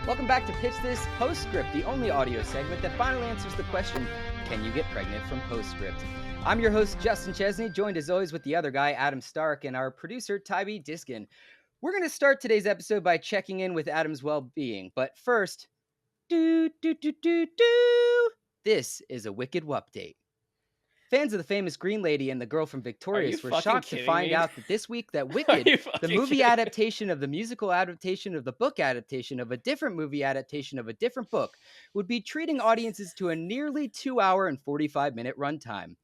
Welcome back to Pitch This Postscript, the only audio segment that finally answers the question, can you get pregnant from postscript? I'm your host, Justin Chesney, joined as always with the other guy, Adam Stark, and our producer, Tybee Diskin. We're going to start today's episode by checking in with Adam's well-being, but first, this is a Wicked Update. Fans of the famous Green Lady and the Girl from Victorious were shocked to find out that this week that Wicked, the movie adaptation of the musical adaptation of the book adaptation of a different movie adaptation of a different book, would be treating audiences to a nearly 2-hour and 45-minute runtime.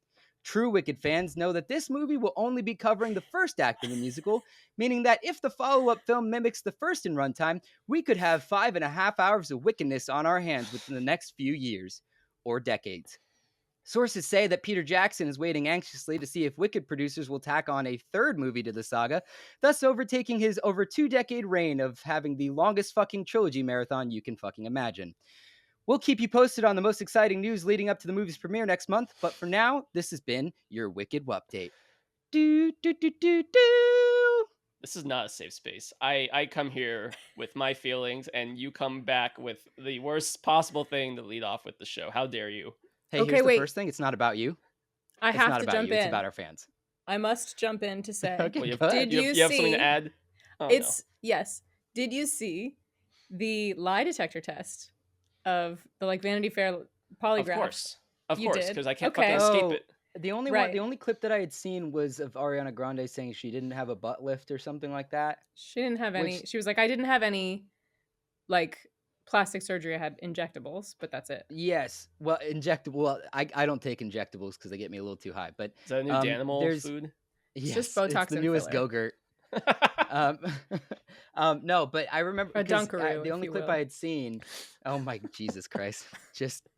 True Wicked fans know that this movie will only be covering the first act of the musical, meaning that if the follow-up film mimics the first in runtime, we could have 5.5 hours of wickedness on our hands within the next few years or decades. Sources say that Peter Jackson is waiting anxiously to see if Wicked producers will tack on a third movie to the saga, thus overtaking his over 2-decade reign of having the longest fucking trilogy marathon you can fucking imagine. We'll keep you posted on the most exciting news leading up to the movie's premiere next month, but for now, this has been your Wicked Update. This is not a safe space. I come here with my feelings, and you come back with the worst possible thing to lead off with the show. How dare you? Hey, okay, here's the first thing. It's not about you. I have to jump in. It's about our fans. I must jump in to say, okay, did you have something to add? Oh, yes. Did you see the lie detector test of the Vanity Fair polygraph? Of course, because I can't fucking escape it. The only clip that I had seen was of Ariana Grande saying she didn't have a butt lift or something like that. She didn't have any. She was like, I didn't have any, plastic surgery. I had injectables, but that's it. Yes. Well, injectable. Well, I don't take injectables because they get me a little too high. But is that a new Danimal food? Yes, it's just Botox. It's the newest Go-Gurt. No, but I remember a Dunkaroo, the only clip I had seen. Oh my Jesus Christ! Just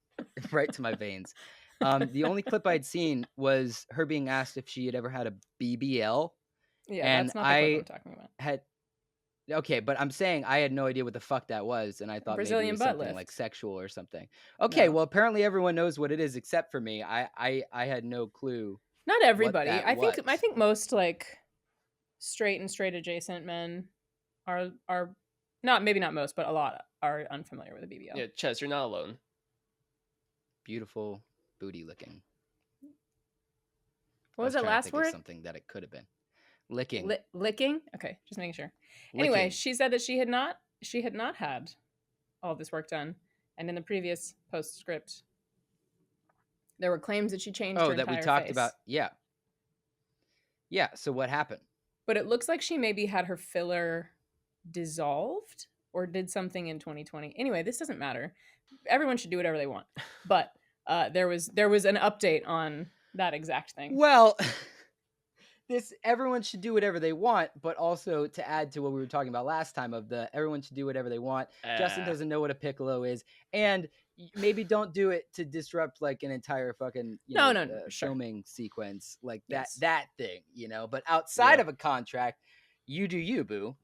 right to my veins. The only clip I'd seen was her being asked if she had ever had a BBL. Yeah, and that's not the clip I'm talking about. Okay, but I'm saying I had no idea what the fuck that was, and I thought Brazilian maybe it was butt something lift. Like sexual or something. Okay, well apparently everyone knows what it is except for me. I had no clue. Not everybody. I think most straight and straight adjacent men are not, maybe not most, but a lot are unfamiliar with a BBL. Yeah, Ches, you're not alone. Beautiful booty licking. What was that last word? Something that it could have been. Licking. Licking? Okay, just making sure. Licking. Anyway, she said that she had not had all this work done, and in the previous postscript, there were claims that she changed her entire that we talked face. about. Yeah. Yeah. So what happened? But it looks like she maybe had her filler dissolved or did something in 2020. Anyway, this doesn't matter. Everyone should do whatever they want. But there was an update on that exact thing. Well. Everyone should do whatever they want, but also to add to what we were talking about last time of the everyone should do whatever they want. Justin doesn't know what a piccolo is, and maybe don't do it to disrupt an entire fucking filming sequence that thing, But outside of a contract, you do you, boo,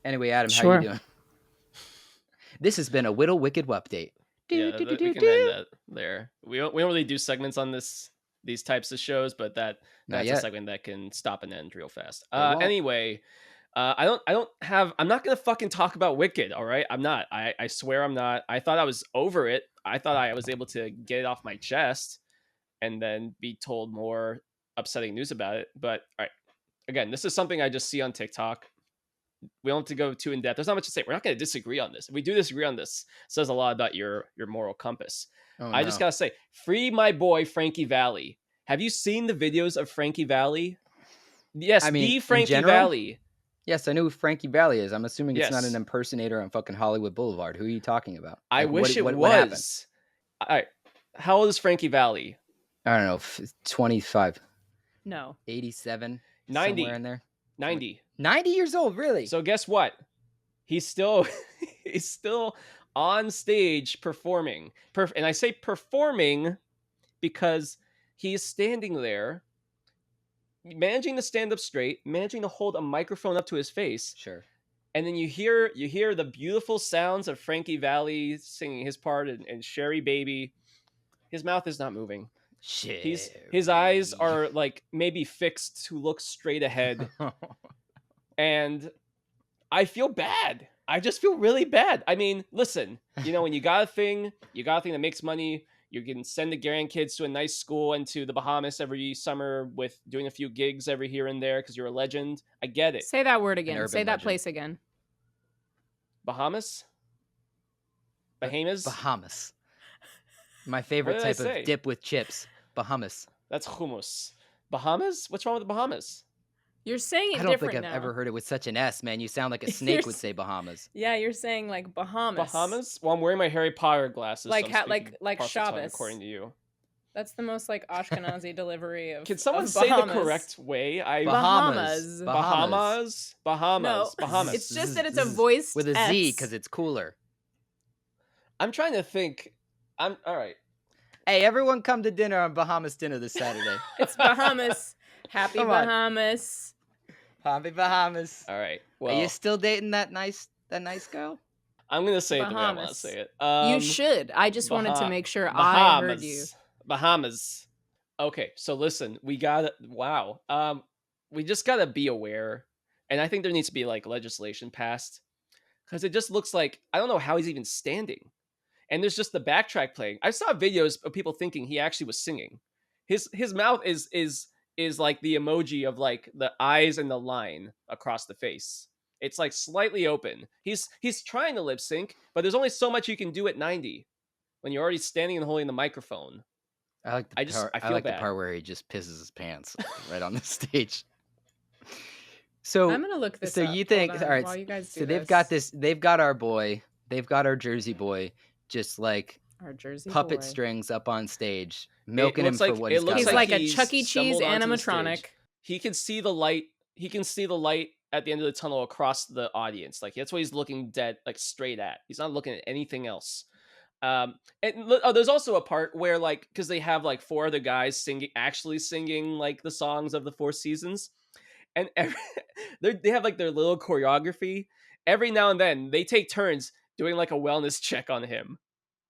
Anyway, Adam, how you doing? This has been a Whittle Wicked Update. We can end that there. We don't really do segments on these types of shows, but that's a segment that can stop and end real fast. Anyway, I'm not gonna fucking talk about Wicked. All right, I'm not. I swear I'm not. I thought I was over it. I thought I was able to get it off my chest and then be told more upsetting news about it. But all right, again, this is something I just see on TikTok. We don't have to go too in depth. There's not much to say. We're not going to disagree on this. If we do disagree on this, it says a lot about your moral compass. I just gotta say, free my boy Frankie Valli. Have you seen the videos of Frankie Valli? Yes, the Frankie Valli. Yes, I know who Frankie Valli is. I'm assuming it's not an impersonator on fucking Hollywood Boulevard. Who are you talking about? I wish it was. What happened? All right, how old is Frankie Valli? I don't know, 25. No. 87. 90. Somewhere in there. 90. 90 years old, really? So guess what? He's still on stage performing. And I say performing because he's standing there managing to stand up straight, managing to hold a microphone up to his face. Sure. And then you hear the beautiful sounds of Frankie Valli singing his part and Sherry Baby. His mouth is not moving. Shit. His eyes are maybe fixed to look straight ahead. And I feel bad. I just feel really bad. I mean, listen, when you got a thing that makes money, you can send the grandkids to a nice school and to the Bahamas every summer with doing a few gigs every here and there because you're a legend. I get it. Say that word again. Say that legend. place again. Bahamas? Bahamas. My favorite type of dip with chips. Bahamas. That's hummus. Bahamas? What's wrong with the Bahamas? You're saying it different now. I don't think I've ever heard it with such an S, man. You sound like a snake would say Bahamas. Yeah, you're saying like Bahamas. Bahamas? Well, I'm wearing my Harry Potter glasses. Like so like Shabbos. According to you. That's the most like Ashkenazi delivery of. Can someone say the correct way? Bahamas. No, Bahamas. It's just that it's a voiced with a Z because it's cooler. I'm trying to think. All right. Hey, everyone, come to dinner on Bahamas dinner this Saturday. It's Bahamas. Happy Bahamas. Happy Bahamas. All right. Well, are you still dating that nice girl? I'm gonna say it the way I want to say it. You should. I just wanted to make sure I heard you. Bahamas. Okay, so listen, we just gotta be aware, and I think there needs to be like legislation passed because it just looks like I don't know how he's even standing, and there's just the backtrack playing. I saw videos of people thinking he actually was singing. His mouth is like the emoji of like the eyes and the line across the face. It's like slightly open. He's trying to lip sync, but there's only so much you can do at 90 when you're already standing and holding the microphone. I like the part where he just pisses his pants right on the stage. So I'm gonna look this up. So you think all right? While you guys do so they've got this. They've got our boy. They've got our Jersey boy. Just like our Jersey puppet boy. Strings up on stage, milking him for what he's like a Chuck E. Cheese animatronic. He can see the light. He can see the light at the end of the tunnel across the audience. Like that's what he's looking dead, like straight at. He's not looking at anything else. And there's also a part where like because they have like 4 other guys actually singing like the songs of the 4 seasons, and they have like their little choreography. Every now and then they take turns doing like a wellness check on him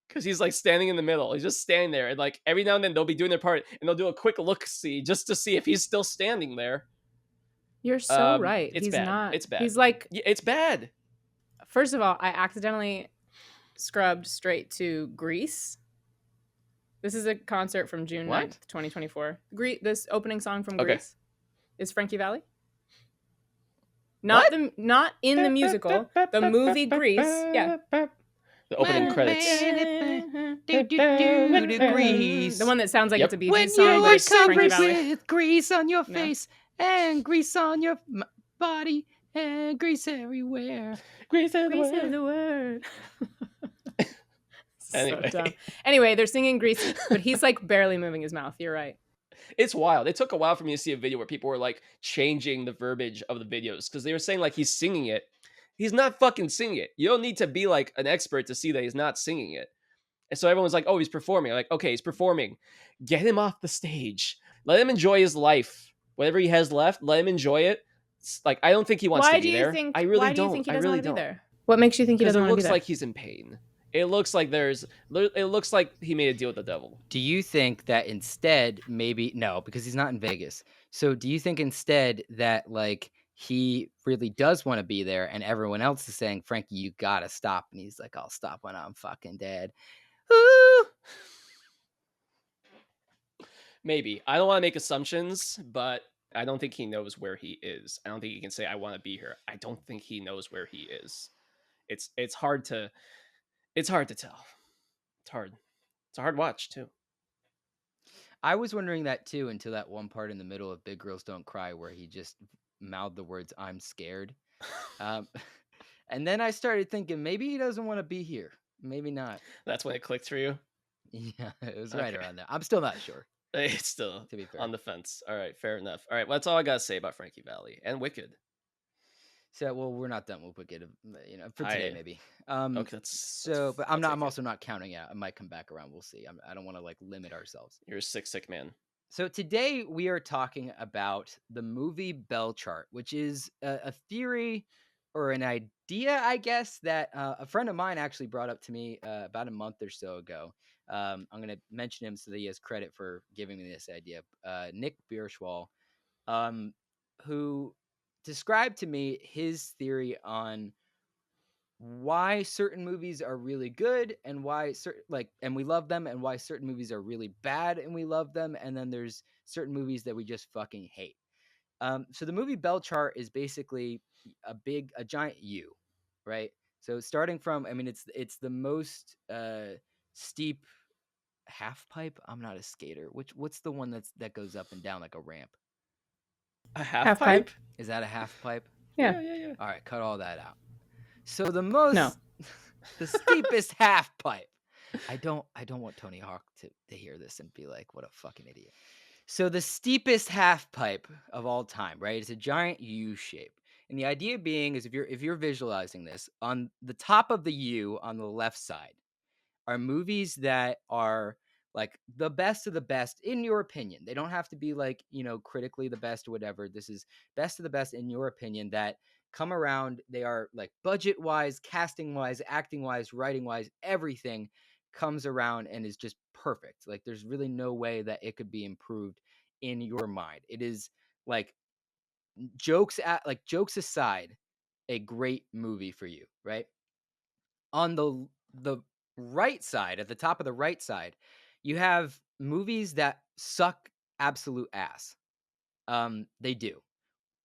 because he's like standing in the middle. He's just standing there, and like every now and then they'll be doing their part and they'll do a quick look-see just to see if he's still standing there. You're so right. It's he's bad. not. It's bad. He's like, it's bad. First of all, I accidentally scrubbed straight to Grease. This is a concert from June 9th, 2024. This opening song from Grease is Frankie Valli. Not in the musical, the movie Grease. Yeah. The opening credits. Grease. The one that sounds like it's a Bee Gees song. When you are covered with grease on your face and grease on your body and grease everywhere. Grease everywhere. Anyway. So dumb. Anyway, they're singing Grease, but he's like barely moving his mouth. You're right. It's wild. It took a while for me to see a video where people were like changing the verbiage of the videos because they were saying like he's singing it. He's not fucking singing it. You don't need to be like an expert to see that he's not singing it. And so everyone's like, oh, he's performing. I'm like, okay, he's performing. Get him off the stage. Let him enjoy his life. Whatever he has left, let him enjoy it. Like, I don't think he wants to be there. I really don't. Why do you think he doesn't want to be there? What makes you think he doesn't want to be there? It looks like he's in pain. It looks like he made a deal with the devil. Do you think that instead, no, because he's not in Vegas. So do you think instead that like he really does want to be there and everyone else is saying, Frankie, you gotta stop. And he's like, I'll stop when I'm fucking dead. Ooh. Maybe. I don't want to make assumptions, but I don't think he knows where he is. I don't think he can say, I want to be here. I don't think he knows where he is. It's hard to tell. It's hard. It's a hard watch too. I was wondering that too until that one part in the middle of Big Girls Don't Cry where he just mouthed the words, I'm scared. And then I started thinking maybe he doesn't want to be here. Maybe not. That's when it clicked for you? Yeah, it was right around there. I'm still not sure. It's still to be fair. On the fence. All right, fair enough. All right, well, that's all I got to say about Frankie Valli and Wicked. So, well, we're not done with Wicked, for today maybe. Okay, but I'm also not counting out. I might come back around. We'll see. I don't want to like limit ourselves. You're a sick man. So today we are talking about the movie Bell Chart, which is a theory or an idea, I guess, that a friend of mine actually brought up to me about a month or so ago. I'm going to mention him so that he has credit for giving me this idea. Nick Bierschwal, who described to me his theory on why certain movies are really good and why and we love them, and why certain movies are really bad and we love them, and then there's certain movies that we just fucking hate. So the movie Bell Chart is basically a giant U, right? So starting from, I mean, it's the most steep half pipe. I'm not a skater. What's the one that goes up and down like a ramp? A half pipe? Is that a half pipe? Yeah. All right, cut all that out. So the most No. the steepest half pipe. I don't want Tony Hawk to hear this and be like, what a fucking idiot. So the steepest half pipe of all time, right? It's a giant U shape. And the idea being is if you're visualizing this, on the top of the U on the left side are movies that are like the best of the best in your opinion. They don't have to be like, critically the best or whatever. This is best of the best in your opinion that come around. They are like budget wise, casting wise, acting wise, writing wise, everything comes around and is just perfect. Like there's really no way that it could be improved in your mind. It is like jokes aside, a great movie for you, right? On the right side, at the top of the right side, you have movies that suck absolute ass. They do,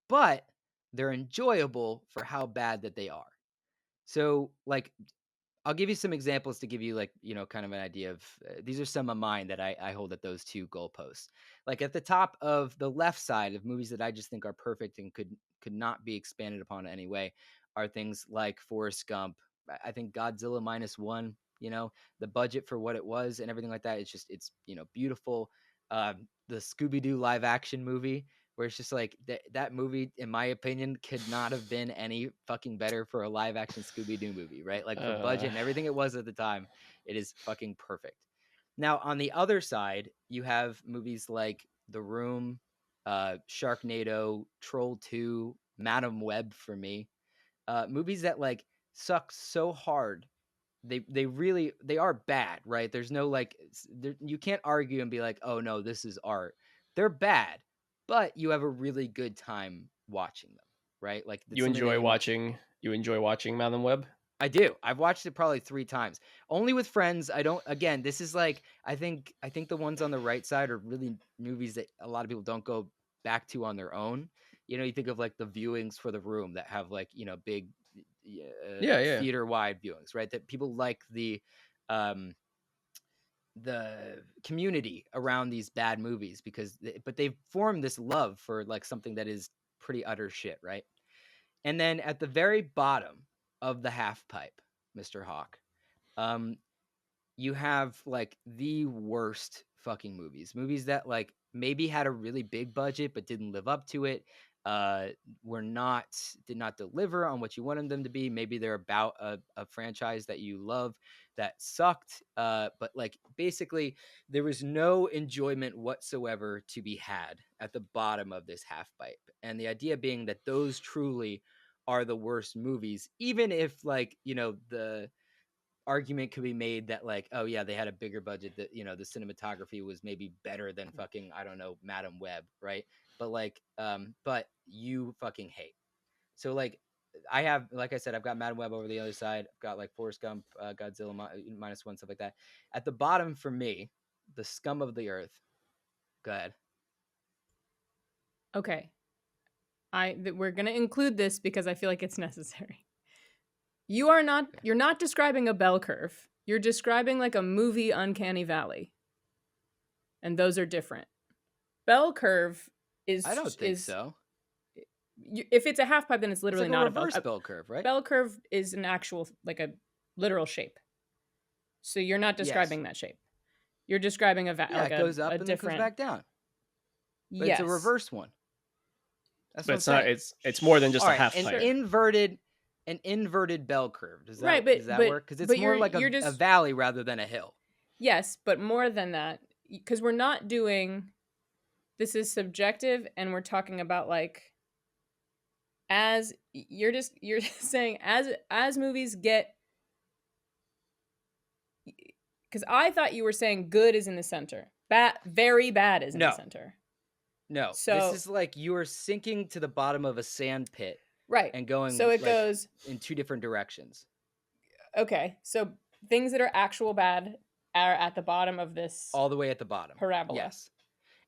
but they're enjoyable for how bad that they are. So, like, I'll give you some examples to give you like, kind of an idea of these are some of mine that I hold at those two goalposts. Like at the top of the left side of movies that I just think are perfect and could not be expanded upon in any way are things like Forrest Gump. I think Godzilla -1, the budget for what it was and everything like that. It's beautiful. The Scooby-Doo live action movie where it's just like that movie, in my opinion, could not have been any fucking better for a live action Scooby-Doo movie, right? Like for budget and everything it was at the time, it is fucking perfect. Now, on the other side, you have movies like The Room, Sharknado, Troll 2, Madam Web for me. Movies that like suck so hard. They are bad, right? There's no like you can't argue and be like, "Oh no, this is art." They're bad, but you have a really good time watching them, right? Like you enjoy watching Madam Web? I do. I've watched it probably 3 times. Only with friends. I don't again, this is like I think the ones on the right side are really movies that a lot of people don't go back to on their own. You think of like the viewings for The Room that have like, big theater wide viewings, right? That people like the community around these bad movies but they've formed this love for like something that is pretty utter shit, right? And then at the very bottom of the half pipe, Mr. Hawk, you have like the worst fucking movies that like maybe had a really big budget but didn't live up to it, did not deliver on what you wanted them to be. Maybe they're about a franchise that you love that sucked, but like basically there was no enjoyment whatsoever to be had at the bottom of this half pipe. And the idea being that those truly are the worst movies, even if like the argument could be made that like, oh yeah, they had a bigger budget, that the cinematography was maybe better than fucking, I don't know, Madam Web, right? But like but you fucking hate. So like I have, like I said, I've got Madam Web over the other side. I've got like Forrest Gump, Godzilla -1, stuff like that. At the bottom for me, the scum of the earth. Go ahead. Okay. We're going to include this because I feel like it's necessary. You're not describing a bell curve. You're describing like a movie Uncanny Valley. And those are different. Bell curve is I don't think so. If it's a half pipe, then it's literally like not a reverse bell curve, right? Bell curve is an actual, like a literal shape. So you're not describing that shape. You're describing it goes up and then goes back down. But yes. It's a reverse one. That's but it's not. It's more than just a half pipe. An inverted bell curve. Does that work? Because it's more like a valley rather than a hill. Yes, but more than that, because we're not doing. This is subjective, and we're talking about like. As you're just saying as movies get. Because I thought you were saying good is in the center, very bad is in the center. No, so this is like you are sinking to the bottom of a sand pit, right? And going so it goes in 2 different directions. Okay, so things that are actual bad are at the bottom of this all the way at the bottom. parabola. Yes.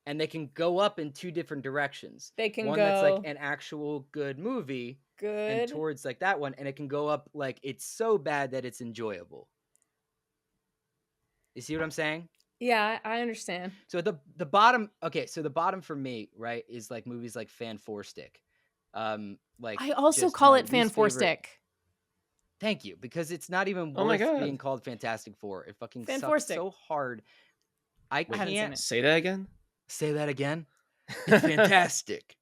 And they can go up in two different directions. They can one go that's like an actual good movie, good, and towards like that one, and it can go up like it's so bad that it's enjoyable. You see what I'm saying? Yeah, I understand. So the bottom, okay, so the bottom for me, right, is like movies like Fan Four Stick. Like I also call it Fan Four Stick. Thank you, because it's not even worth being called Fantastic Four. It fucking sucks so hard. I can't say that again. Say that again. It's fantastic.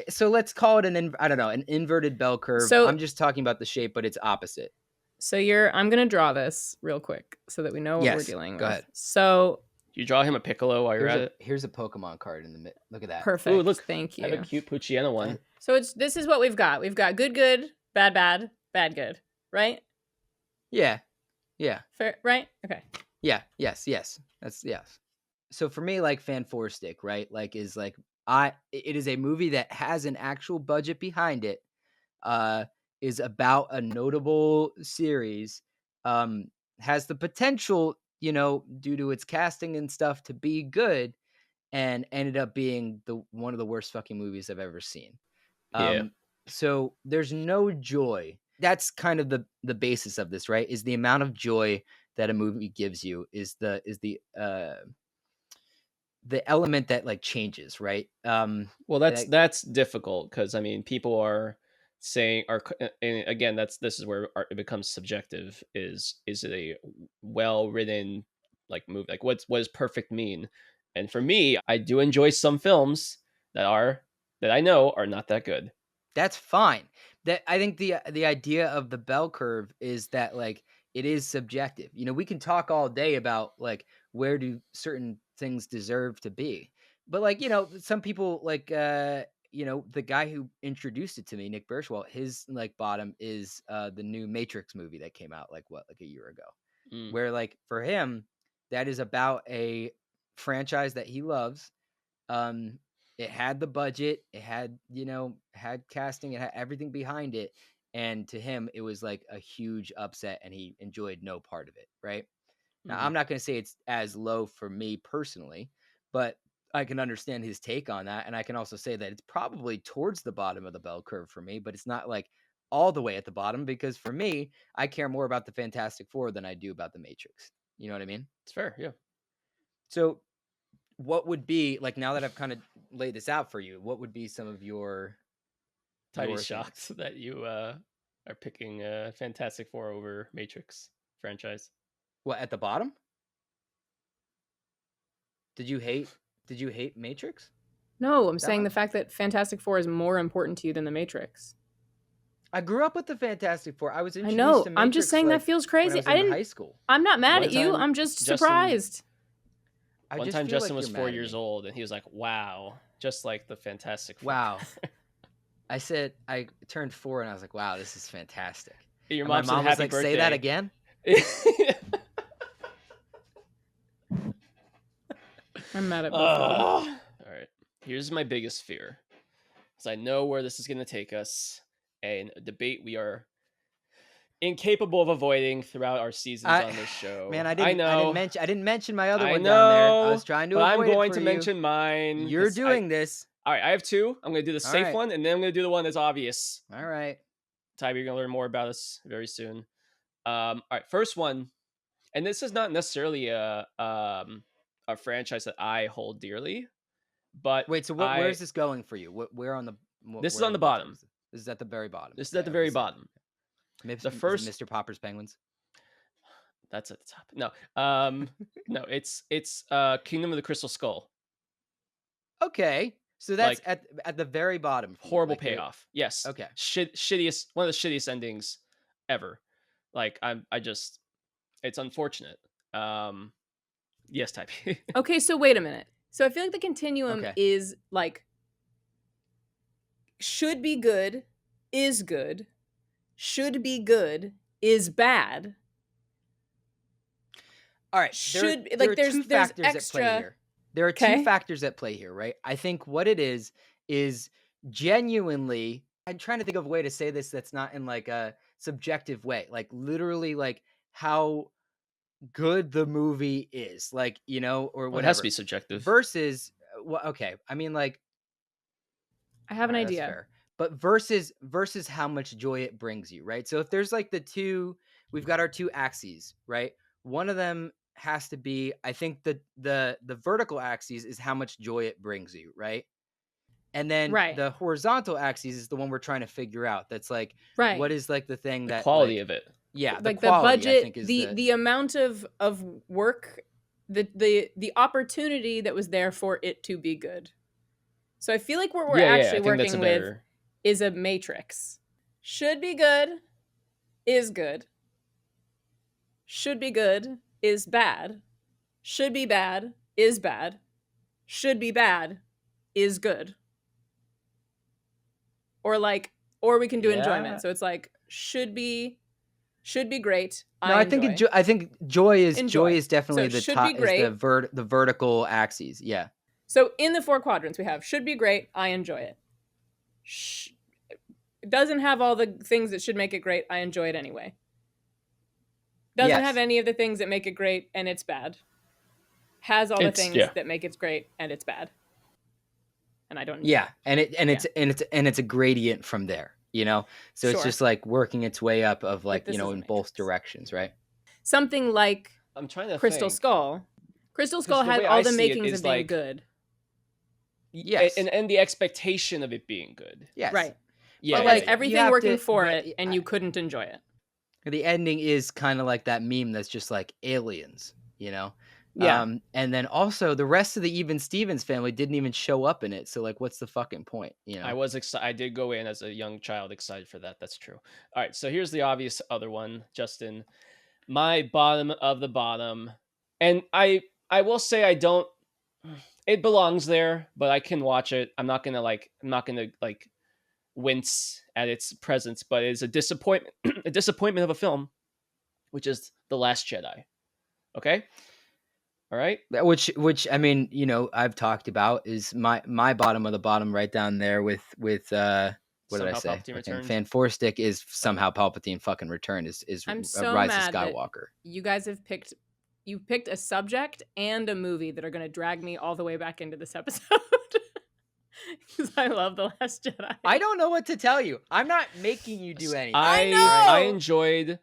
So let's call it an inverted bell curve. So, I'm just talking about the shape, but it's opposite. So I'm gonna draw this real quick so that we know what we're dealing with. Go ahead. So you draw him a Piccolo while you're at it. Here's a Pokemon card in the middle. Look at that. Perfect. Ooh, look, thank you. I have a cute Poochyena one. So this is what we've got. We've got good, good, bad, bad, bad, good. Right? Yeah. Fair, right? Okay. Yeah. Yes. That's yes. So for me, like Fan Four Stick, right? Like is like it is a movie that has an actual budget behind it. Is about a notable series, has the potential, due to its casting and stuff, to be good, and ended up being one of the worst fucking movies I've ever seen. So there's no joy. That's kind of the basis of this, right? Is the amount of joy that a movie gives you is the element that like changes, right? Well, that's difficult because I mean, people are saying and again, this is where it becomes subjective. Is it a well written like movie? Like what does perfect mean? And for me, I do enjoy some films that I know are not that good. That's fine. That I think the idea of the bell curve is that like it is subjective. We can talk all day about like where do certain things deserve to be, but like some people like the guy who introduced it to me, Nick Birchwell, his like bottom is the new Matrix movie that came out like a year ago, where like for him that is about a franchise that he loves. It had the budget, it had had casting, it had everything behind it, and to him it was like a huge upset and he enjoyed no part of it, right? Now I'm not going to say it's as low for me personally, but I can understand his take on that, and I can also say that it's probably towards the bottom of the bell curve for me, but it's not like all the way at the bottom, because for me I care more about the Fantastic Four than I do about the Matrix. You know what I mean? It's fair. Yeah. So what would be like, now that I've kind of laid this out for you, what would be some of your shocked that you are picking Fantastic Four over Matrix franchise? What, at the bottom? Did you hate Matrix? No, I'm saying the fact that Fantastic Four is more important to you than the Matrix. I grew up with the Fantastic Four. I was introduced to Matrix. I'm just saying that feels crazy. I didn't in high school. I'm not mad at you. I'm just surprised. One time Justin was 4 years old and he was like, wow, just like the Fantastic Four. Wow. I said, I turned 4 and I was like, wow, this is fantastic. Your mom was like, say that again? I'm mad at both. All right. Here's my biggest fear. Because I know where this is going to take us. And a debate we are incapable of avoiding throughout our seasons on this show. Man, I didn't mention my other one know, down there. I was trying to avoid I'm going to you. mention mine. You're doing this. All right, I have two. I'm going to do the safe one, and then I'm going to do the one that's obvious. All right. Ty, you're going to learn more about us very soon. All right, first one, and this is not necessarily a franchise that I hold dearly, but wait, so where is this going for you? Where on the? This is on the bottom. This is at the very bottom. This is at the very bottom. The first Mr. Popper's Penguins. That's at the top. No, no, it's Kingdom of the Crystal Skull. Okay, so that's like, at the very bottom. Horrible payoff. Yes. Okay. Shittiest, one of the shittiest endings ever. Like I just, it's unfortunate. Yes, Type. Okay, so wait a minute. So I feel like the continuum is like should be good, is good, should be good, is bad. All right. There's two factors at play here. There are two factors at play here, right? I think what it is genuinely I'm trying to think of a way to say this that's not in like a subjective way, like literally like how good the movie is, like, you know, or Well, it has to whatever. be subjective. Versus, well, okay, I mean, like, I have an right, idea. that's fair. But versus how much joy it brings you, right? So if there's like we've got our two axes, right? One of them has to be, I think the vertical axis is how much joy it brings you, right? And then Right. the horizontal axis is the one we're trying to figure out. That's like, Right. what is like the thing The that quality like, of it. yeah, like the quality, budget, I think is the amount of work, the opportunity that was there for it to be good. So I feel like what we're actually working with is a matrix. Should be good is good. Should be good is bad. Should be bad is bad. Should be bad is good. Or we can do enjoyment. So it's like should be great. No, I think joy is definitely the top, is the vertical axis. Yeah. So in the 4 quadrants we have should be great, I enjoy it. It doesn't have all the things that should make it great, I enjoy it anyway. Doesn't have any of the things that make it great and it's bad. Has all the things that make it great and it's bad. And I don't enjoy it. It's a gradient from there, you know? So it's just like working its way up of like, you know, in both directions, right? Something like I'm trying to Crystal Skull. Crystal Skull had all the makings of being good. Yes. And the expectation of it being good. Yes. Right. Yeah. But like everything working for it and you couldn't enjoy it. The ending is kind of like that meme that's just like aliens, you know? Yeah. And then also the rest of the Even Stevens family didn't even show up in it. So like, what's the fucking point? You know, I was excited. I did go in as a young child excited for that. That's true. All right. So here's the obvious other one, Justin, my bottom of the bottom. And I will say it belongs there, but I can watch it. I'm not going to wince at its presence, but it's a disappointment, of a film, which is The Last Jedi. Okay. All right. Which I mean, you know, I've talked about is my bottom of the bottom right down there with what did I say? Fan Four Stick is somehow Palpatine fucking returned is I'm so Rise mad of Skywalker. You guys have picked a subject and a movie that are going to drag me all the way back into this episode. Because I love The Last Jedi. I don't know what to tell you. I'm not making you do anything. I enjoyed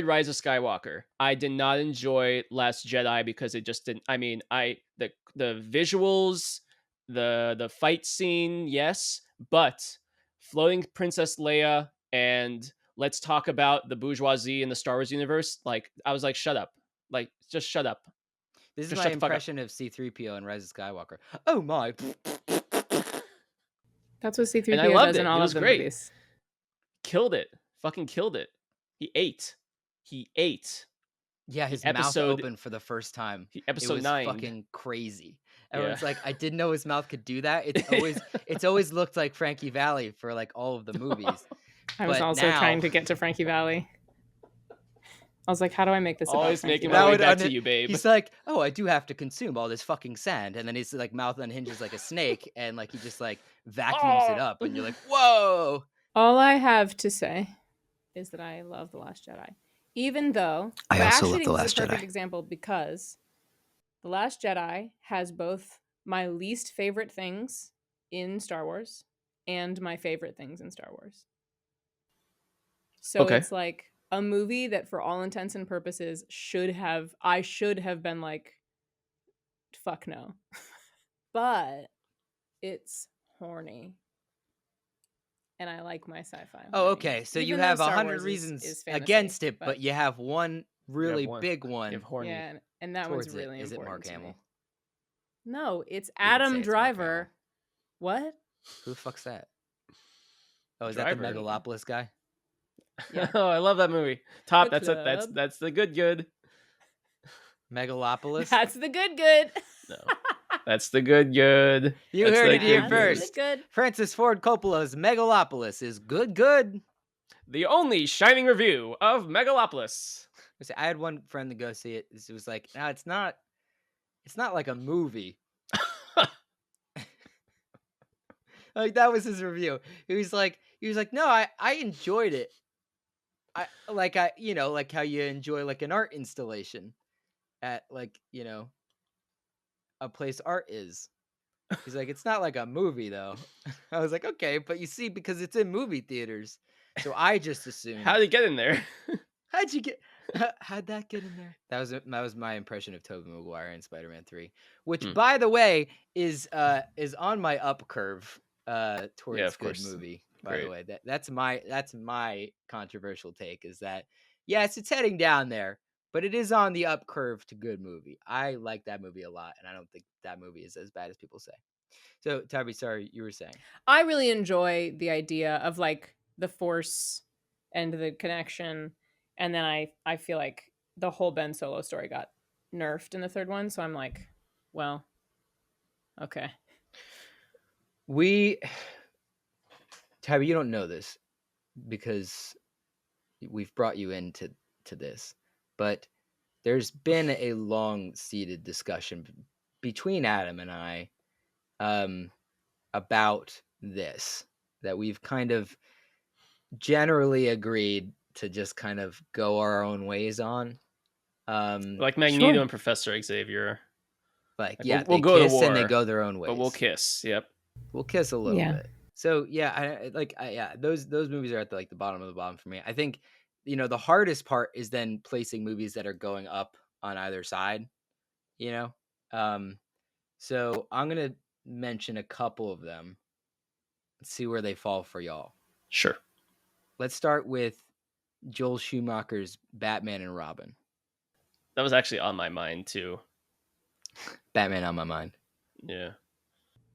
Rise of Skywalker. I did not enjoy Last Jedi because it just didn't. I mean, the visuals, the fight scene, yes, but floating Princess Leia and let's talk about the bourgeoisie in the Star Wars universe. Like, I was like, shut up. Like, just shut up. This is my impression of C-3PO in Rise of Skywalker. Oh my. That's what C-3PO does in all of the movies. Killed it. Fucking killed it. He ate. Yeah, his mouth opened for the first time. Episode 9. Fucking crazy. Everyone's like, I didn't know his mouth could do that. It's always looked like Frankie Valli for like all of the movies. I was also trying to get to Frankie Valli. I was like, how do I make this always making my way back to you, babe? He's like, oh, I do have to consume all this fucking sand. And then his like mouth unhinges like a snake and like he just like vacuums it up and you're like, whoa. All I have to say is that I love The Last Jedi. Even though I also love The Last Jedi. This is a perfect example because The Last Jedi has both my least favorite things in Star Wars and my favorite things in Star Wars. So it's like a movie that for all intents and purposes I should have been like, fuck no. But it's horny. And I like my sci-fi. Oh, okay. So you have 100 reasons against it, but you have one really big one. You have horny. Yeah, and that one's really important. Is it Mark Hamill? No, it's Adam Driver. What? Who the fuck's that? Oh, is that the Megalopolis guy? Yeah. Oh, I love that movie. Top. That's the good. Megalopolis. That's the good. No. That's the good. You heard it here first. Francis Ford Coppola's Megalopolis is good. The only shining review of Megalopolis. I had one friend to go see it. It was like, no, it's not like a movie. Like that was his review. He was like, no, I enjoyed it. I like like how you enjoy like an art installation at like a place art is. He's like, it's not like a movie though. I was like, okay, but you see, because it's in movie theaters, so I just assumed. How did it get in there? How'd you get? How'd that get in there? That was my impression of Tobey Maguire in Spider-Man 3, which, by the way, is on my up curve towards good movie. By the way, that's my controversial take is that yes, it's heading down there, but it is on the up curve to good movie. I like that movie a lot, and I don't think that movie is as bad as people say. So, Tabby, sorry, you were saying. I really enjoy the idea of like the Force and the connection, and then I feel like the whole Ben Solo story got nerfed in the third one, so I'm like, well, okay. Tabby, you don't know this because we've brought you into this, but there's been a long-seated discussion between Adam and I about this, that we've kind of generally agreed to just kind of go our own ways on. Like Magneto and Professor Xavier. Like yeah, we'll go kiss to war, and they go their own ways. But we'll kiss. Yep. We'll kiss a little bit. So yeah, those movies are at the bottom of the bottom for me. I think the hardest part is then placing movies that are going up on either side. So I'm gonna mention a couple of them. Let's see where they fall for y'all. Sure. Let's start with Joel Schumacher's Batman and Robin. That was actually on my mind too. Batman on my mind. Yeah.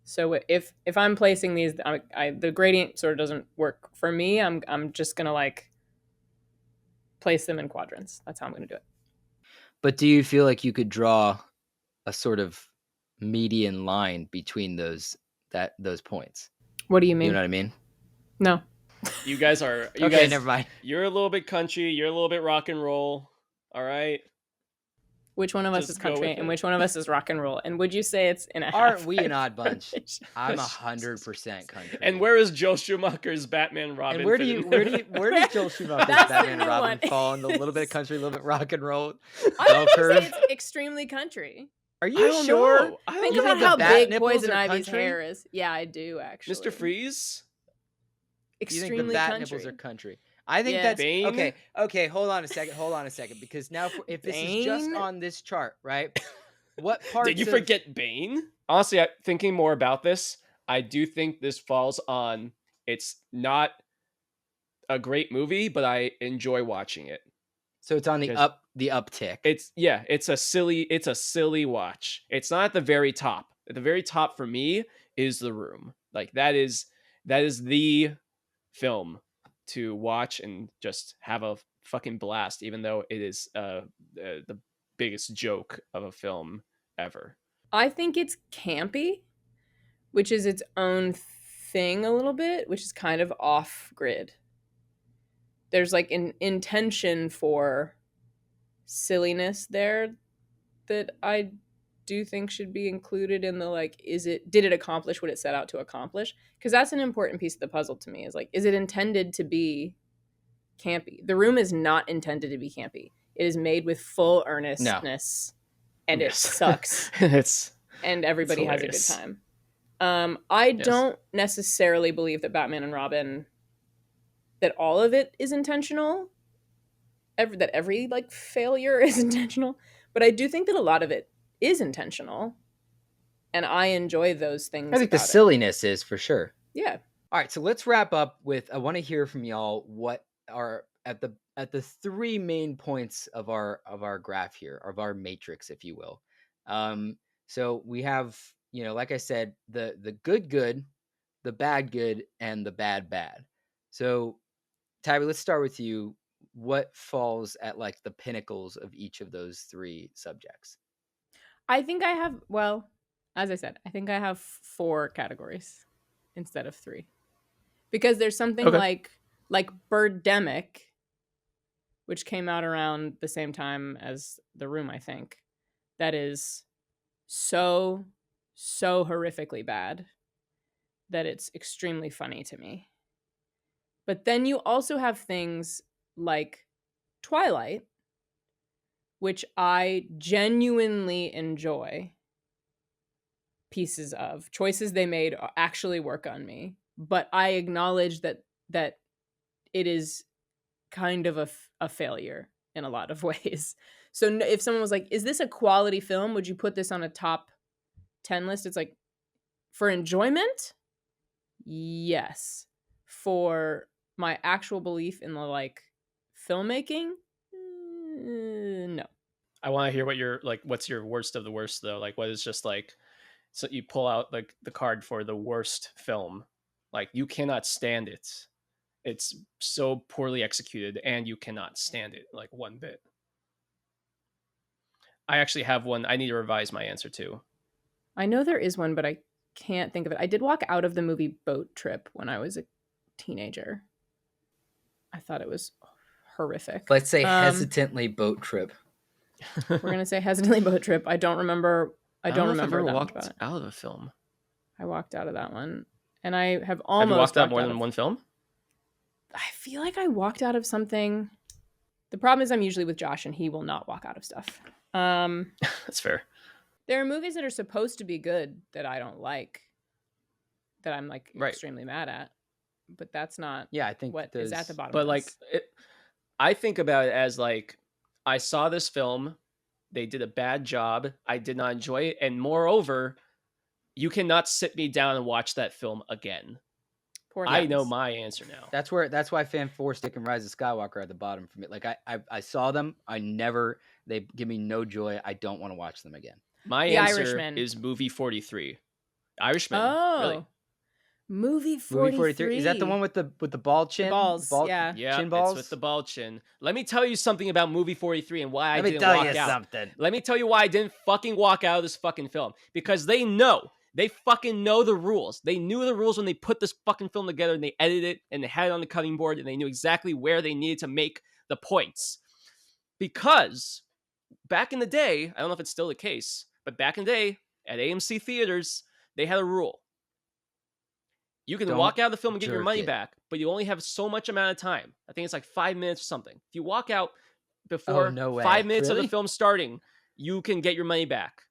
So if I'm placing these, the gradient sort of doesn't work for me. I'm just gonna like place them in quadrants. That's how I'm gonna do it. But do you feel like you could draw a sort of median line between those points? What do you mean? You know what I mean? No. You guys are okay. Never mind. You're a little bit country. You're a little bit rock and roll. All right. Which one of us is country and which one of us is rock and roll? And would you say it's in a half? Aren't we an odd bunch? I'm 100% country. And where is Joel Schumacher's Batman Robin? And where does Joel Schumacher's Batman Robin fall in the little bit of country, a little bit rock and roll? I would say it's extremely country. Are you sure? Think about how big Poison Ivy's hair is. Yeah, I do actually. Mr. Freeze? Extremely you think the bat country. nipples are country? I think that's Bane? Okay. Hold on a second, because now if this is just on this chart, right? What parts? Did you forget Bane? Honestly, thinking more about this, I do think this falls on. It's not a great movie, but I enjoy watching it. So it's on the uptick. It's a silly watch. It's not at the very top. At the very top for me is The Room. Like that is the film to watch and just have a fucking blast, even though it is the biggest joke of a film ever. I think it's campy, which is its own thing a little bit, which is kind of off grid. There's like an intention for silliness there that I do think should be included in the like, did it accomplish what it set out to accomplish? Because that's an important piece of the puzzle to me, is like, is it intended to be campy? The Room is not intended to be campy. It is made with full earnestness, and it sucks. And everybody has a good time. I don't necessarily believe that Batman and Robin, that all of it is intentional, that every like failure is intentional, but I do think that a lot of it is intentional, and I enjoy those things. I think the silliness is for sure. Yeah. All right, so let's wrap up with, I want to hear from y'all what are at the three main points of our graph here, of our matrix, if you will. So we have, like I said, the good, the bad, and the bad. So Tabby, let's start with you. What falls at like the pinnacles of each of those three subjects? I think I have, well, as I said, I think I have 4 categories instead of 3. Because there's something like Birdemic, which came out around the same time as The Room, I think, that is so horrifically bad that it's extremely funny to me. But then you also have things like Twilight, which I genuinely enjoy pieces of. Choices they made actually work on me, but I acknowledge that it is kind of a failure in a lot of ways. So if someone was like, is this a quality film? Would you put this on a top 10 list? It's like, for enjoyment, yes. For my actual belief in the like filmmaking, no. I want to hear what your like. What's your worst of the worst though? Like, what is just like? So you pull out like the card for the worst film. Like you cannot stand it. It's so poorly executed, and you cannot stand it like one bit. I actually have one. I need to revise my answer too. I know there is one, but I can't think of it. I did walk out of the movie Boat Trip when I was a teenager. I thought it was horrific. Let's say hesitantly Boat Trip. We're gonna say hesitantly Boat Trip. I don't remember. I don't remember if I that walked much out of a film. I walked out of that one, and I have almost. Have you walked out more than one film? I feel like I walked out of something. The problem is I'm usually with Josh, and he will not walk out of stuff. That's fair. There are movies that are supposed to be good that I don't like, that I'm like extremely mad at, but that's not. Yeah, I think what is at the bottom. But of like, I think about it as like, I saw this film, they did a bad job, I did not enjoy it, and moreover, you cannot sit me down and watch that film again. I know my answer now. That's why Fan Four Stick and Rise of Skywalker are at the bottom for me. Like I saw them, they give me no joy. I don't want to watch them again. My answer is movie 43. Irishman. Oh, really? Movie 43. Is that the one with the bald chin? Balls. Yeah, chin balls. It's with the bald chin. Let me tell you something about movie 43 and why I didn't walk out. Let me tell you something. Let me tell you why I didn't fucking walk out of this fucking film. Because they fucking know the rules. They knew the rules when they put this fucking film together and they edited it and they had it on the cutting board and they knew exactly where they needed to make the points. Because back in the day, I don't know if it's still the case, but back in the day at AMC theaters, they had a rule. You can walk out of the film and get your money back, but you only have so much amount of time. I think it's like 5 minutes or something. If you walk out before 5 minutes of the film starting, you can get your money back.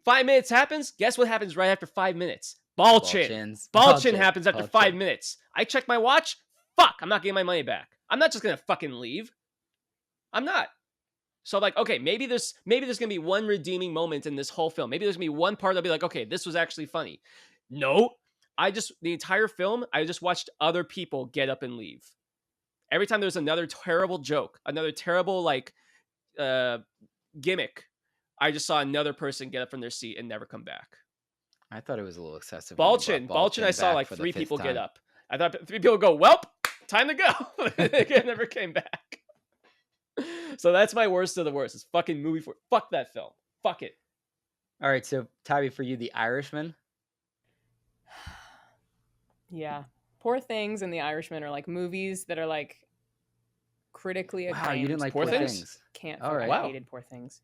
5 minutes happens, guess what happens right after 5 minutes? Ball chin happens after 5 minutes. I check my watch. Fuck, I'm not getting my money back. I'm not just gonna fucking leave. I'm not. So like, okay, maybe there's gonna be one redeeming moment in this whole film. Maybe there's gonna be one part that'll be like, okay, this was actually funny. No, the entire film, I just watched other people get up and leave. Every time there's another terrible joke, another terrible like gimmick, I just saw another person get up from their seat and never come back. I thought it was a little excessive. Ball chin, I saw like 3 people get up. I thought 3 people go, well, time to go. They never came back. So that's my worst of the worst. It's fucking movie for fuck that film. Fuck it. All right, so Tybee, for you, The Irishman. Yeah, Poor Things and The Irishman are like movies that are like critically acclaimed. Wow, you didn't like Poor Things? Can't. All right. I hated Poor Things.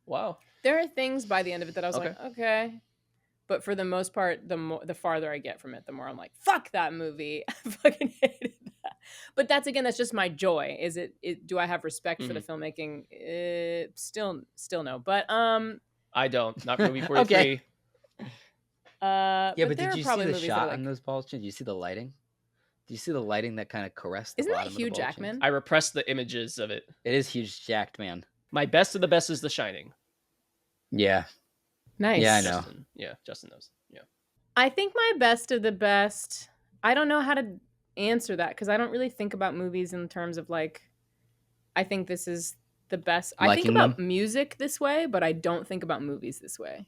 Wow. There are things by the end of it that I was like, okay. But for the most part, the farther I get from it, the more I'm like, fuck that movie. I fucking hated that. But that's just my joy. Is it do I have respect for the filmmaking? Still no. But I don't. Not movie 43. Okay. But did you see the shot on those balls? Did you see the lighting? Do you see the lighting that kind of caressed the Isn't bottom that Hugh of the ball Jackman? chins? I repressed the images of it. It is Hugh Jackman. My best of the best is The Shining. Yeah. Nice. Yeah, I know. Justin knows. Yeah. I think my best of the best, I don't know how to answer that because I don't really think about movies in terms of like, I think this is the best. I think about music this way, but I don't think about movies this way.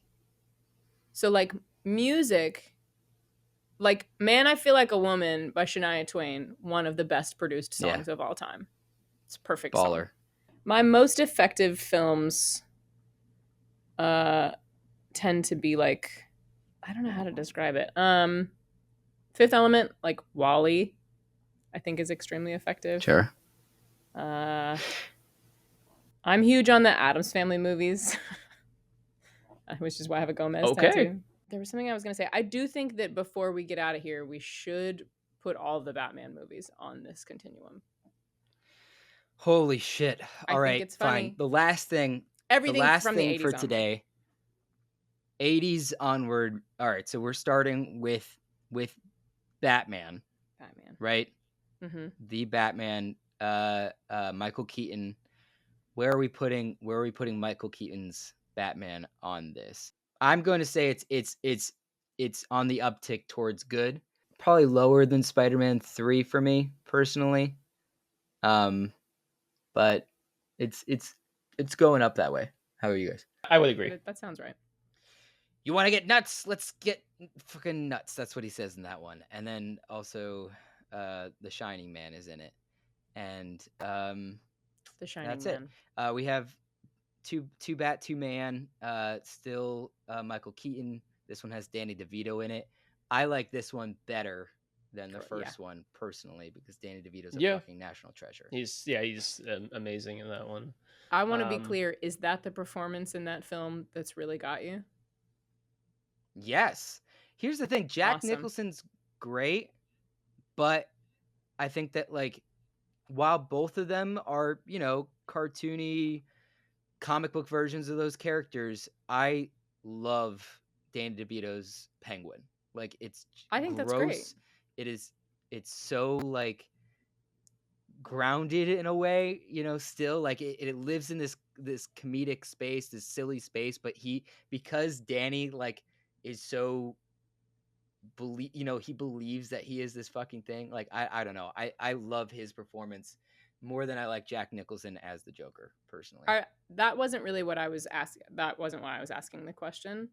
So like music, like Man, I Feel Like a Woman by Shania Twain, one of the best produced songs of all time. It's a perfect Baller. song. My most effective films tend to be like, I don't know how to describe it. Fifth Element, like WALL-E, I think is extremely effective. Sure. I'm huge on the Addams Family movies, which is why I have a Gomez tattoo. There was something I was going to say. I do think that before we get out of here, we should put all of the Batman movies on this continuum. Holy shit. All right, it's funny. fine. The last thing from the 80s for today. 80s onward. All right, so we're starting with Batman. Right? Mm-hmm. The Batman, Michael Keaton. Where are we putting Michael Keaton's Batman on this? I'm going to say it's on the uptick towards good. Probably lower than Spider-Man 3 for me personally. But it's going up that way. How are you guys? I would agree. That sounds right. You want to get nuts? Let's get fucking nuts. That's what he says in that one. And then also The Shining Man is in it. And The Shining that's Man. it. We have two Bat, two Man, still Michael Keaton. This one has Danny DeVito in it. I like this one better than the first one personally because Danny DeVito's a fucking national treasure. He's amazing in that one. I want to be clear. Is that the performance in that film that's really got you? Yes. Here's the thing. Jack Nicholson's great, but I think that like while both of them are, cartoony comic book versions of those characters, I love Danny DeVito's Penguin. Like I think gross. That's great. It's so like grounded in a way, still like it lives in this comedic space, this silly space, but because Danny like is so he believes that he is this fucking thing. Like I don't know. I love his performance more than I like Jack Nicholson as the Joker personally. That wasn't really what I was asking. That wasn't why I was asking the question.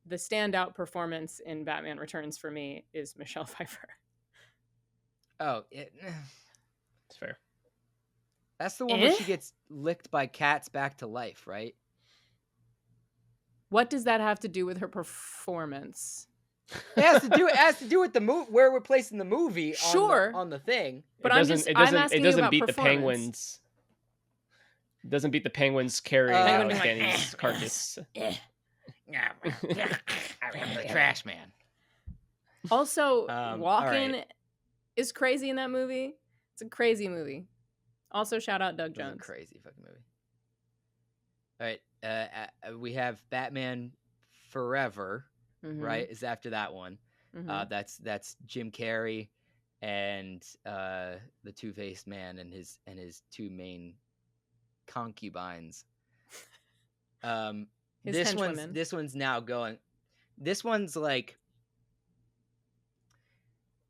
The standout performance in Batman Returns for me is Michelle Pfeiffer. Oh, it's fair. That's the one where she gets licked by cats back to life, right? What does that have to do with her performance? It has to do with the movie, where we're placing the movie on the thing. But it doesn't beat the Penguins. It doesn't beat the Penguins carrying out Danny's carcass. The trash man. Also, Walken is crazy in that movie. It's a crazy movie. Also, shout out Doug Jones. It's a crazy fucking movie. All right, we have Batman Forever. Mm-hmm. Right, is after that one. Mm-hmm. That's Jim Carrey and the Two-Faced Man and his two main concubines. This one's now going. This one's like.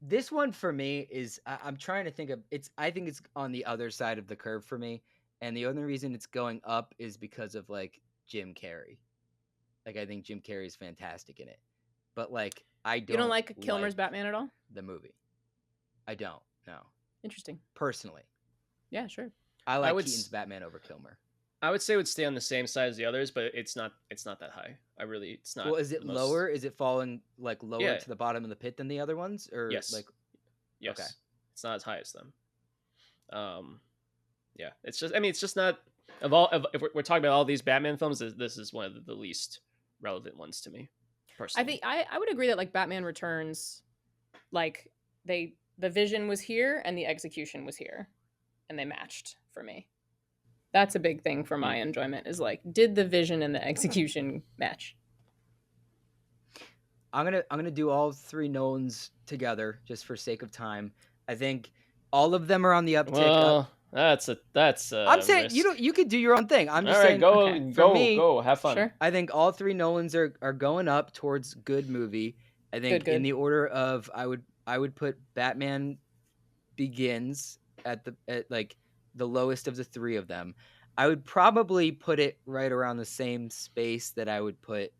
This one for me is I'm trying to think of I think it's on the other side of the curve for me, and the only reason it's going up is because of like Jim Carrey. Like I think Jim Carrey is fantastic in it, but like I don't. You don't like Kilmer's Batman at all? The movie, I don't. No. Interesting. Personally. Yeah, sure. I like Keaton's Batman over Kilmer. I would say it would stay on the same side as the others, but it's not that high. It's not. Well, is it lower? Is it falling like lower to the bottom of the pit than the other ones, or yes, like? Yes, okay. It's not as high as them. Yeah, it's just not if we're talking about all these Batman films, this is one of the least relevant ones to me personally. I think I would agree that like Batman Returns, like the vision was here and the execution was here, and they matched for me. That's a big thing for my enjoyment is like, did the vision and the execution match? I'm gonna do all three Nolans together just for sake of time. I think all of them are on the uptick. Well, that's I'm saying risk. you could do your own thing. I'm just saying. Go, have fun. Sure. I think all three Nolans are going up towards good movie. I think in the order of I would put Batman Begins at like the lowest of the three of them. I would probably put it right around the same space that I would put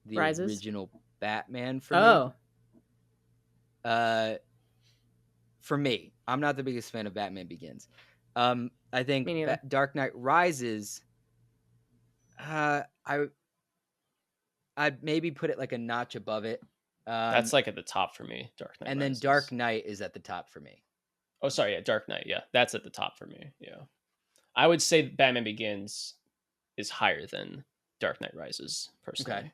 the original Batman for me. For me, I'm not the biggest fan of Batman Begins. I think Dark Knight Rises. I'd maybe put it like a notch above it. That's like at the top for me. Dark Knight. And Rises. Then Dark Knight is at the top for me. Oh, sorry, yeah, Dark Knight. Yeah, that's at the top for me. Yeah, I would say Batman Begins is higher than Dark Knight Rises personally.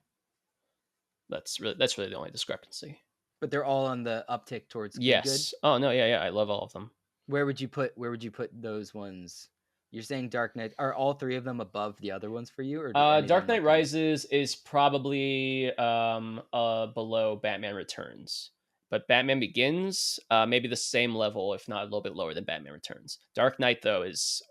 That's really the only discrepancy. But they're all on the uptick towards yes. good. Oh no, yeah, I love all of them. Where would you put those ones? You're saying Dark Knight, are all three of them above the other ones for you, or do any of Dark them Knight Rises is probably below Batman Returns. But Batman Begins, maybe the same level, if not a little bit lower than Batman Returns. Dark Knight though is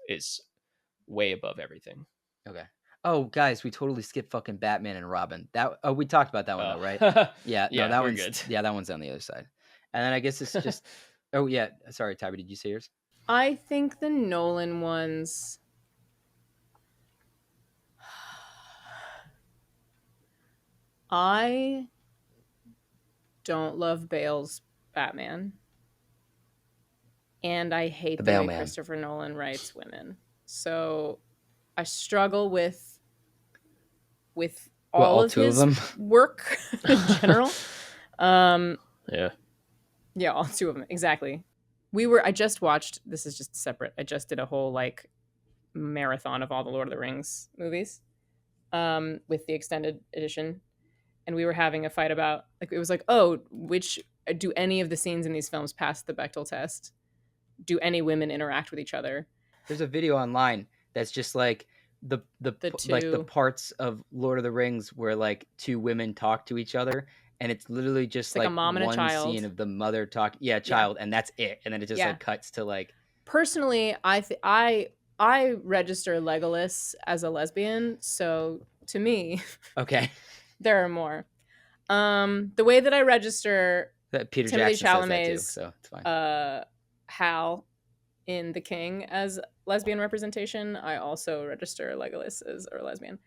way above everything. Okay. Oh, guys, we totally skipped fucking Batman and Robin. We talked about that one though, right? Yeah. No, that one's good. Yeah, that one's on the other side. And then I guess it's just. Oh yeah, sorry, Tabby. Did you say yours? I think the Nolan ones. I don't love Bale's Batman. And I hate the way Christopher Nolan writes women. So I struggle with all of his work in general. Yeah, all two of them. Exactly. I just watched, this is just separate. I just did a whole like marathon of all the Lord of the Rings movies with the extended edition. And we were having a fight about, like, it was like, oh, do any of the scenes in these films pass the Bechdel test? Do any women interact with each other? There's a video online that's just like the parts of Lord of the Rings where like two women talk to each other, and it's literally just like a mom and a child. Scene of the mother talk, and that's it, and then it just like cuts to like. Personally, I register Legolas as a lesbian, so to me, okay, there are more. The way that I register Peter Jackson says that too, so it's fine. Hal in The King as lesbian representation, I also register Legolas as a lesbian.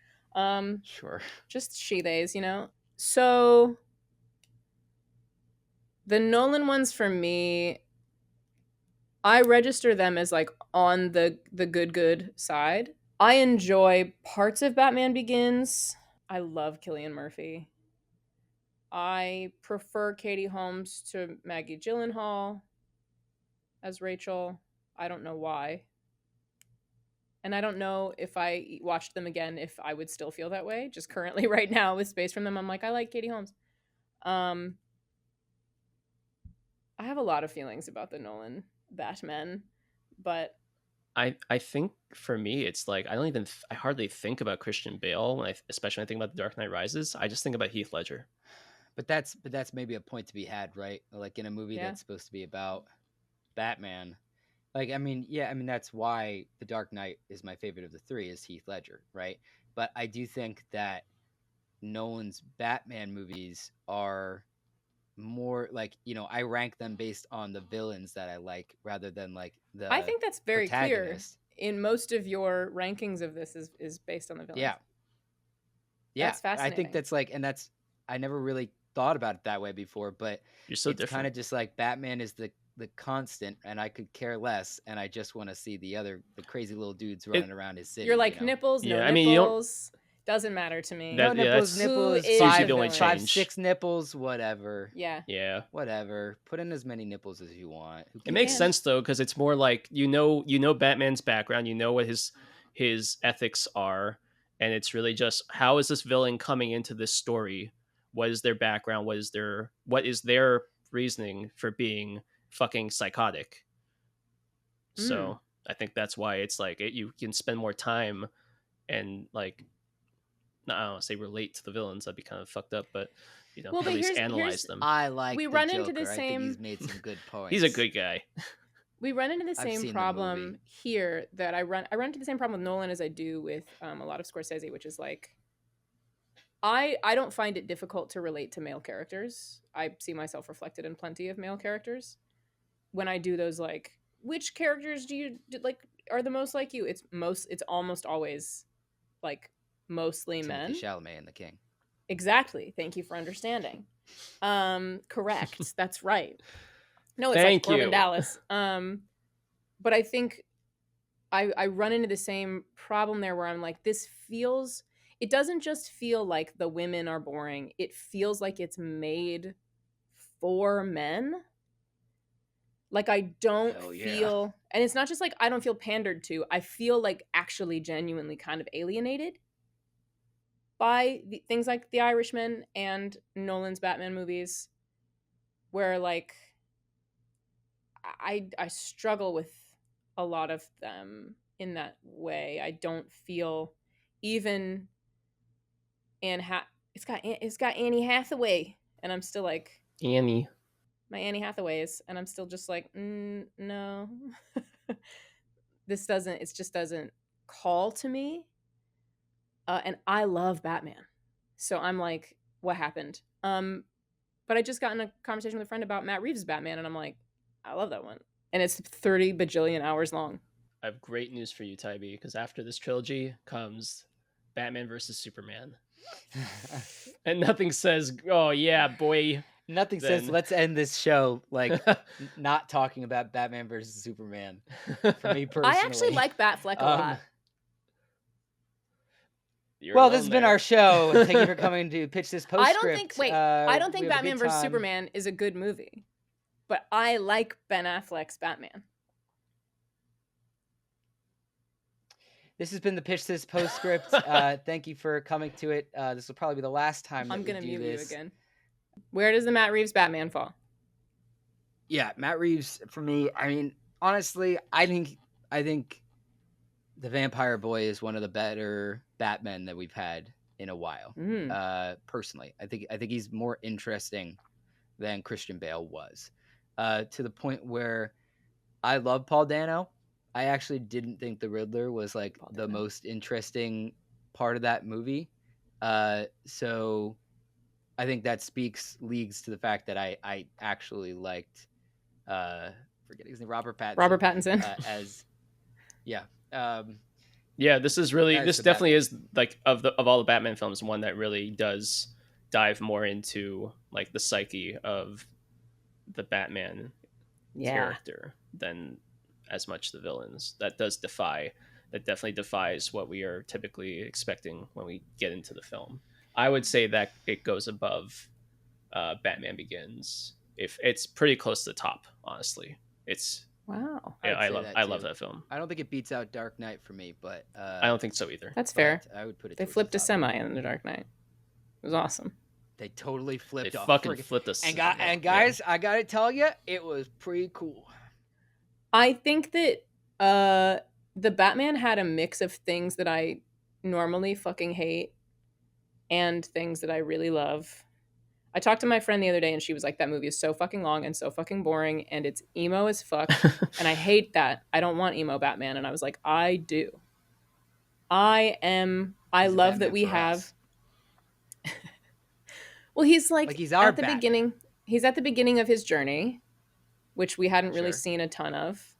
Sure. Just she-theys, you know? So the Nolan ones for me, I register them as like on the good side. I enjoy parts of Batman Begins. I love Cillian Murphy. I prefer Katie Holmes to Maggie Gyllenhaal as Rachel. I don't know why. And I don't know if I watched them again if I would still feel that way. Just currently right now with space from them, I'm like, I like Katie Holmes. I have a lot of feelings about the Nolan Batman, but I think for me it's like I hardly think about Christian Bale especially when I think about The Dark Knight Rises. I just think about Heath Ledger. But that's maybe a point to be had, right? Like in a movie that's supposed to be about Batman. Like, I mean, that's why The Dark Knight is my favorite of the three is Heath Ledger, right? But I do think that Nolan's Batman movies are more like, I rank them based on the villains that I like rather than like the I think that's very clear in most of your rankings of this is based on the villains. Yeah. That's fascinating. I think that's like, and that's, I never really thought about it that way before, but you're so different. Kind of just like Batman is the constant, and I could care less, and I just want to see the crazy little dudes running around his city. You're like nipples, no nipples. I mean, doesn't matter to me. No nipples, nipples, 5, 6 nipples, whatever. Yeah. Whatever. Put in as many nipples as you want. It makes sense though, because it's more like you know Batman's background, you know what his ethics are, and it's really just how is this villain coming into this story? What is their background? What is their reasoning for being fucking psychotic? So I think that's why it's like you can spend more time and like, I don't want to say relate to the villains. That'd be kind of fucked up, but at least analyze them. I like. We run into the same. He's made some good points. He's a good guy. We run into the same problem here that I run into the same problem with Nolan as I do with a lot of Scorsese, which is like, I don't find it difficult to relate to male characters. I see myself reflected in plenty of male characters. When I do those, like, which characters do you like are the most like you? It's almost always like mostly men. Chalamet and The King. Exactly. Thank you for understanding. Correct. That's right. No, it's Thank like you. Urban Dallas. But I think I run into the same problem there where I'm like, it doesn't just feel like the women are boring. It feels like it's made for men. Like I don't feel, and it's not just like I don't feel pandered to. I feel like actually genuinely kind of alienated. by things like The Irishman and Nolan's Batman movies, where like I struggle with a lot of them in that way. I don't feel even it's got Annie Hathaway, and I'm still like Annie. My Annie Hathaways, and I'm still just like no, it just doesn't call to me. And I love Batman, so I'm like, what happened? But I just got in a conversation with a friend about Matt Reeves' Batman, and I'm like, I love that one, and it's 30 bajillion hours long. I have great news for you, Tybee, because after this trilogy comes Batman versus Superman. And nothing says, oh yeah, boy. Nothing says let's end this show like not talking about Batman versus Superman. For me personally, I actually like Batfleck a lot. Well, this has been our show. Thank you for coming to pitch this postscript. I don't think Batman vs. Superman is a good movie, but I like Ben Affleck's Batman. This has been the Pitch This Postscript. Thank you for coming to it. This will probably be the last time I'm going to mute you again. Where does the Matt Reeves Batman fall? Yeah, Matt Reeves, for me, I mean, honestly, I think the Vampire Boy is one of the better Batmen that we've had in a while. Personally, I think he's more interesting than Christian Bale was, to the point where I love Paul Dano. I actually didn't think the Riddler was like the most interesting part of that movie. So I think that leads to the fact that I actually liked forgetting his name, Robert Pattinson. This is really this definitely is like of all the Batman films, one that really does dive more into like the psyche of the Batman character than as much the villains. That definitely defies what we are typically expecting when we get into the film. I would say that it goes above Batman Begins. If it's pretty close to the top, honestly. It's wow. Yeah, I love that film. I don't think it beats out Dark Knight for me, but I don't think so either. That's fair. I would put it. They flipped a semi in the Dark Knight. It was awesome. They totally flipped. They fucking flipped us. And guys, I gotta tell you, it was pretty cool. I think that the Batman had a mix of things that I normally fucking hate and things that I really love. I talked to my friend the other day and she was like, that movie is so fucking long and so fucking boring and it's emo as fuck and I hate that. I don't want emo Batman. And I was like, I do. I love that we have well, he's like he's our at the Batman. beginning. He's at the beginning of his journey, which we hadn't really seen a ton of.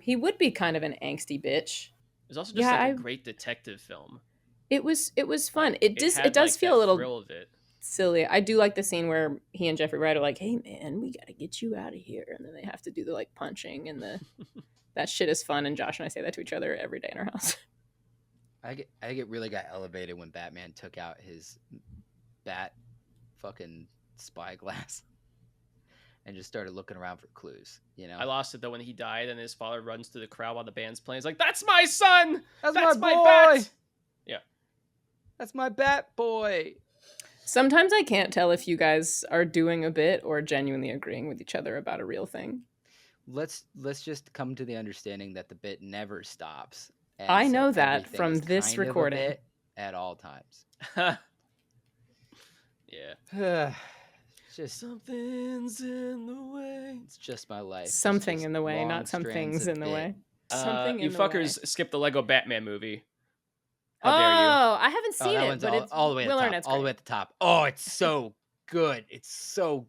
He would be kind of an angsty bitch. It's also just a great detective film. It was fun. It does feel a little thrill of it. Silly. I do like the scene where he and Jeffrey Wright are like, "Hey man, we gotta get you out of here," and then they have to do the like punching and the that shit is fun. And Josh and I say that to each other every day in our house. I think it really got elevated when Batman took out his bat fucking spyglass and just started looking around for clues. You know, I lost it though when he died and his father runs through the crowd while the band's playing. He's like, "That's my son. That's my boy. Bat. Yeah, that's my Bat Boy." Sometimes I can't tell if you guys are doing a bit or genuinely agreeing with each other about a real thing. Let's just come to the understanding that the bit never stops. I know that from this recording at all times. Yeah. Just something's in the way. It's just my life. Something in the way, not something's in the way. Something you in fuckers skipped the Lego Batman movie. How dare you? I haven't seen it, but it's all the way at the top. Oh, it's so good. It's so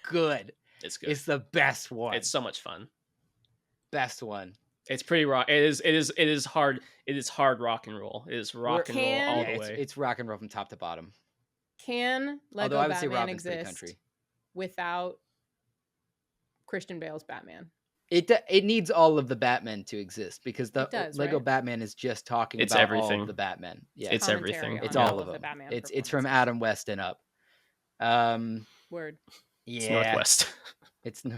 good. It's good. It's the best one. It's so much fun. Best one. It's pretty rock. It is hard. It is hard rock and roll. It is rock and roll all the way. It's rock and roll from top to bottom. Can Lego Batman exist without Christian Bale's Batman? It needs all of the Batman to exist because the Lego right? Batman is just talking about everything. all of the Batman. Yeah, it's everything. It's all of them. It's from Adam West and up. Word. Yeah. It's Northwest. It's no.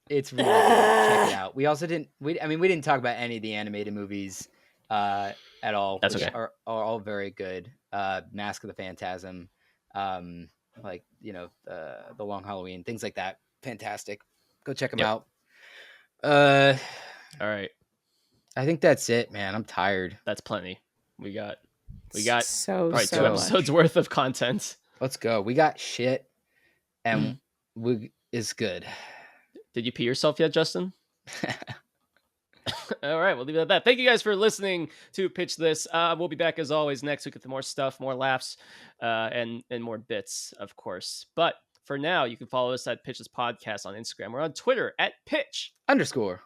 It's really good. Check it out. We also didn't. We didn't talk about any of the animated movies at all. That's which okay. are all very good. Mask of the Phantasm, like the Long Halloween, things like that. Fantastic. Go check them out. All right. I think that's it, man. I'm tired. That's plenty. We got so 2 episodes worth of content. Let's go. We got shit, and is good. Did you pee yourself yet, Justin? All right, we'll leave it at that. Thank you guys for listening to Pitch This. We'll be back as always next week with more stuff, more laughs, and more bits, of course. But for now, you can follow us at Pitch This Podcast on Instagram. We're on Twitter at Pitch_This_Pod.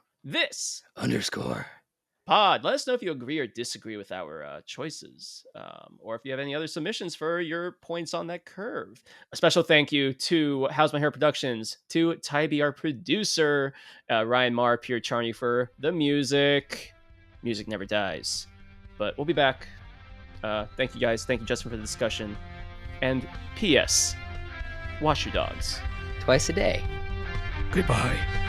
Let us know if you agree or disagree with our choices, or if you have any other submissions for your points on that curve. A special thank you to How's My Hair Productions, to Tybee, our producer, Ryan Marr, Pierre Charney for the music. Music never dies. But we'll be back. Thank you guys. Thank you, Justin, for the discussion. And P.S. Wash your dogs. Twice a day. Goodbye.